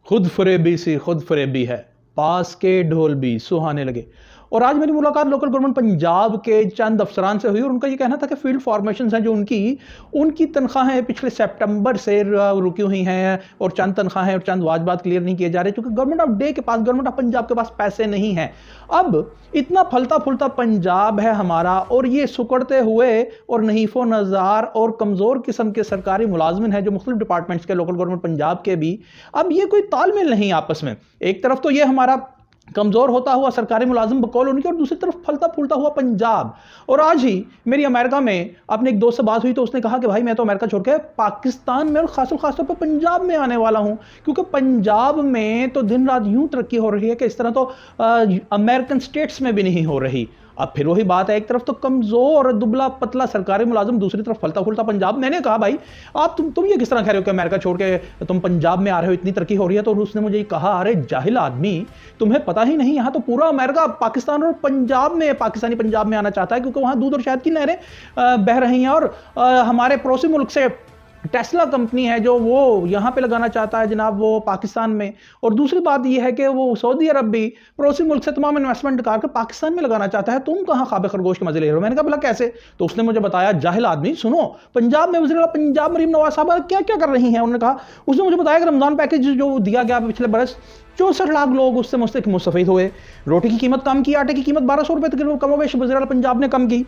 खुद फरेबी सी खुद फरेबी है, पास के ढोल भी सुहाने लगे। और आज मेरी मुलाकात लोकल गवर्नमेंट पंजाब के चंद अफसरान से हुई और उनका ये कहना था कि फील्ड फॉर्मेशन हैं जो उनकी तनख्वाहें पिछले सितंबर से रुकी हुई हैं और चंद तनख्वाहें और चंद वाजबात क्लियर नहीं किए जा रहे क्योंकि गवर्नमेंट ऑफ डे के पास, गवर्नमेंट ऑफ पंजाब के पास पैसे नहीं हैं। अब इतना फलता फुलता पंजाब है हमारा और ये सुकड़ते हुए और नहीफो नज़ार और कमज़ोर किस्म के सरकारी मुलाजमिन हैं जो मुख्तलिफ डिपार्टमेंट्स के, लोकल गवर्नमेंट पंजाब के भी। अब ये कोई तालमेल नहीं आपस में। एक तरफ तो ये हमारा कमजोर होता हुआ सरकारी मुलाजिम बकौल उनके और दूसरी तरफ फलता फूलता हुआ पंजाब। और आज ही मेरी अमेरिका में अपने एक दोस्त से बात हुई तो उसने कहा कि भाई मैं तो अमेरिका छोड़ के पाकिस्तान में और खास तौर पर पंजाब में आने वाला हूं क्योंकि पंजाब में तो दिन रात यूं तरक्की हो रही है कि इस तरह तो अमेरिकन स्टेट्स में भी नहीं हो रही। अब फिर वही बात है, एक तरफ तो कमजोर दुबला पतला सरकारी मुलाजिम, दूसरी तरफ फलता फुलता पंजाब। मैंने कहा भाई आप तुम ये किस तरह कह रहे हो कि अमेरिका छोड़ के तुम पंजाब में आ रहे हो, इतनी तरक्की हो रही है। तो उसने मुझे कहा अरे जाहिल आदमी, तुम्हें पता ही नहीं, यहां तो पूरा अमेरिका पाकिस्तान और पंजाब में, पाकिस्तानी पंजाब में आना चाहता है क्योंकि वहां दूध और शहद की नहरें बह रही हैं और हमारे पड़ोसी मुल्क से टेस्ला कंपनी है जो वो यहां पे लगाना चाहता है जनाब, वो पाकिस्तान में। और दूसरी बात ये है कि वो सऊदी अरब भी पड़ोसी मुल्क से तमाम इन्वेस्टमेंट कर पाकिस्तान में लगाना चाहता है। तुम कहां खाबे खरगोश के मजे ले रहे हो? मैंने कहा भला कैसे? तो उसने मुझे बताया जाहिल आदमी सुनो, पंजाब में वज़ीर पंजाब मरीम नवाज साहब क्या क्या कर रही हैं। उन्होंने कहा, उसने मुझे बताया कि रमजान पैकेज जो दिया गया पिछले बरस 64 लाख लोग उससे मुस्तफीद हुए। रोटी की कीमत कम की, आटे की कीमत 1200 रुपए तक कमोबेश वज़ीर पंजाब ने कम की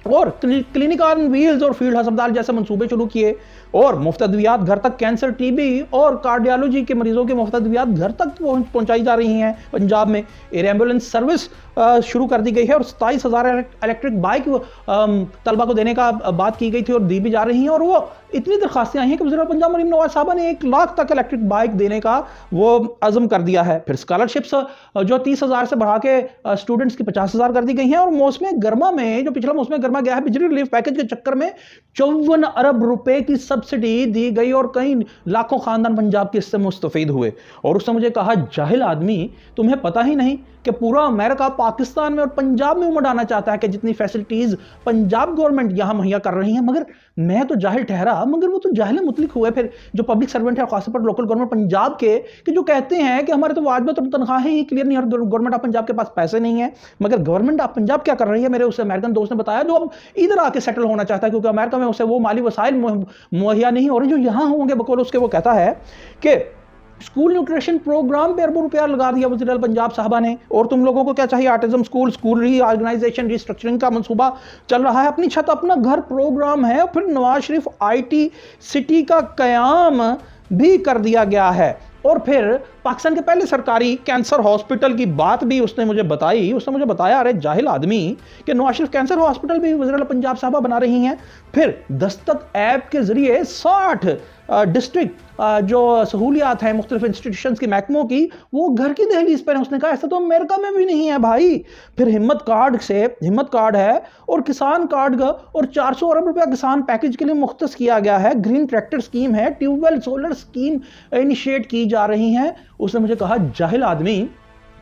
और क्लिनिक ऑन व्हील्स और फील्ड अस्पताल जैसे मंसूबे शुरू किए और मुफ्त अद्वियात घर तक, कैंसर, टीबी और कार्डियोलॉजी के मरीजों के मुफ्त अद्वियात घर तक पहुंचाई जा रही हैं। पंजाब में एयर एम्बुलेंस सर्विस शुरू कर दी गई है और 27,000 इलेक्ट्रिक बाइक तलबा को देने का बात की गई थी और दी भी जा रही हैं। और वो इतनी दरखास्तें आई हैं कि वज़ीर पंजाब मरीम नवाज साहब ने 1 लाख तक इलेक्ट्रिक बाइक देने का वो अज़म कर दिया है। फिर स्कॉलरशिप्स जो 30,000 से बढ़ा के स्टूडेंट्स की 50,000 कर दी गई हैं। और मौसम गर्मा में, जो पिछला मौसम गर्मा गया है, बिजली रिलीफ पैकेज के चक्कर में 54 अरब रुपए की सब्सिडी दी गई और कई लाखों खानदान पंजाब के इससे मुस्तफीद हुए। और उसने मुझे कहा जाहिल आदमी, तुम्हें पता ही नहीं कि पूरा अमेरिका पाकिस्तान में और पंजाब में उमड़ाना चाहता है कि जितनी फैसिलिटीज पंजाब गवर्नमेंट यहां मुहैया कर रही है। मगर मैं तो जाहिल ठहरा, मगर वो तो जाहिल मुतलिक हुए फिर जो पब्लिक सर्वेंट है, खासतौर पर लोकल गवर्नमेंट पंजाब के, कि जो कहते हैं कि हमारे तो वाजबत और तनख्वाहें ही क्लियर नहीं और गवर्नमेंट ऑफ पंजाब के पास पैसे नहीं है। मगर गवर्नमेंट ऑफ पंजाब क्या कर रही है, मेरे उस अमेरिकन दोस्त ने बताया, जो अब इधर आके सेटल होना चाहता है क्योंकि अमेरिका में उसे वो माली वसाइल मुहैया नहीं हो रहे जो यहां होंगे बकौल उसके। वो कहता है कि स्कूल न्यूट्रिशन प्रोग्राम पे अरबों रुपया लगा दिया वज़ीर पंजाब साहबा ने, और तुम लोगों को क्या चाहिए? ऑटिज्म स्कूल रीऑर्गेनाइजेशन, रिस्ट्रक्चरिंग का मंसूबा चल रहा है, अपनी छत अपना घर प्रोग्राम है। फिर नवाज शरीफ IT सिटी का कयाम भी कर दिया गया है। और फिर पाकिस्तान के पहले सरकारी कैंसर हॉस्पिटल की बात भी उसने मुझे बताई। उसने मुझे बताया अरे जाहिल आदमी कि नवाज शरीफ कैंसर हॉस्पिटल भी वज़ीर पंजाब साहबा बना रही हैं। फिर दस्तक ऐप के जरिए 60 डिस्ट्रिक्ट जो सहूलियात हैं मुख्तलिफ इंस्टीट्यूशंस की, महकमों की, वो घर की दहलीज पर है। उसने कहा ऐसा तो अमेरिका में भी नहीं है भाई। फिर हिम्मत कार्ड है और किसान कार्ड का और 400 अरब रुपया किसान पैकेज के लिए मुख्तस किया गया है। ग्रीन ट्रैक्टर स्कीम है, ट्यूबवेल सोलर स्कीम इनिशिएट की जा रही हैं। उसने मुझे कहा जाहिल आदमी,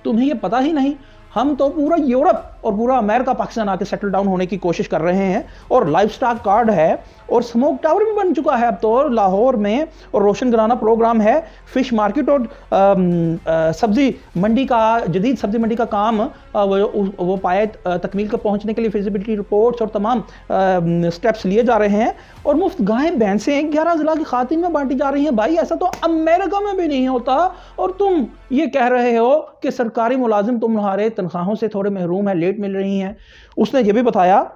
तुम्हें ये पता ही नहीं, हम तो पूरा यूरोप और पूरा अमेरिका पाकिस्तान आके सेटल डाउन होने की कोशिश कर रहे हैं। और लाइफ स्टॉक कार्ड है और स्मोक टावर भी बन चुका है अब तो लाहौर में, और रोशन कराना प्रोग्राम है। फिश मार्केट और सब्जी मंडी का, जदीद सब्जी मंडी का काम वो पाए तकमील को पहुंचने के लिए फिजिबिलिटी रिपोर्ट्स और तमाम स्टेप्स लिए जा रहे हैं। और मुफ्त गायें भैंसें 11 जिला की खातिन में बांटी जा रही हैं। भाई ऐसा तो अमेरिका में भी नहीं होता और तुम ये कह रहे हो कि सरकारी मुलाजिम तुम्हारे तनख्वाहों से थोड़े महरूम है, लेट मिल रही हैं। उसने ये भी बताया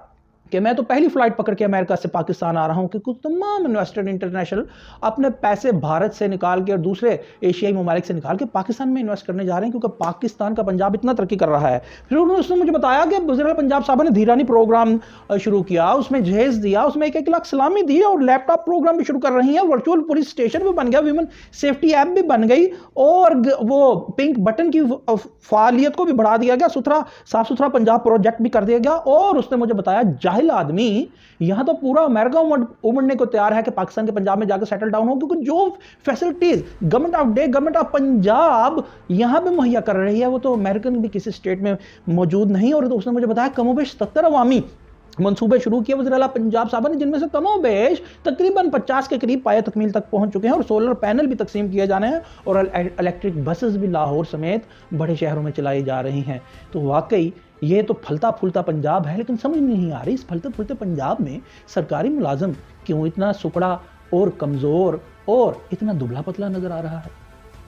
कि मैं तो पहली फ्लाइट पकड़ के अमेरिका से पाकिस्तान आ रहा हूं कि कुछ तमाम इन्वेस्टर इंटरनेशनल अपने पैसे भारत से निकाल के और दूसरे एशियाई ममालिक से निकाल के पाकिस्तान में इन्वेस्ट करने जा रहे हैं क्योंकि पाकिस्तान का पंजाब इतना तरक्की कर रहा है। फिर उसने मुझे बताया कि वज़ीर पंजाब साहब ने धीरानी प्रोग्राम शुरू किया, उसमें जहेज दिया, उसमें 1-1 लाख सलामी दी और लैपटॉप प्रोग्राम भी शुरू कर रही है। वर्चुअल पुलिस स्टेशन भी बन गया, वीमेन सेफ्टी ऐप भी बन गई और वो पिंक बटन की फालियत को भी बढ़ा दिया गया। साफ सुथरा पंजाब प्रोजेक्ट भी कर दिया गया। और उसने मुझे बताया जाहिल आदमी, यहां तो पूरा अमेरिका उमड़ने को तैयार है कि पाकिस्तान के पंजाब में जाकर सेटल डाउन हो क्योंकि जो facilities government of day, government of Punjab यहां पे मुहैया कर रही है वो तो अमेरिकन भी किसी स्टेट में मौजूद नहीं। और तो उसने मुझे बताया कमोबेश 77 अवामी मंसूबे शुरू किए वज़ीर आला पंजाब साहब ने, जिनमें से कमोबेश तकरीबन 50 के करीब पाया तकमील तक पहुंच चुके हैं और सोलर पैनल भी तकसीम किए जाने हैं और इलेक्ट्रिक बसेस भी लाहौर समेत बड़े शहरों में चलाई जा रही हैं। तो वाकई ये तो फलता फूलता पंजाब है, लेकिन समझ नहीं आ रही इस फलते फूलते पंजाब में सरकारी मुलाजम क्यों इतना सुकड़ा और कमज़ोर और इतना दुबला पतला नज़र आ रहा है।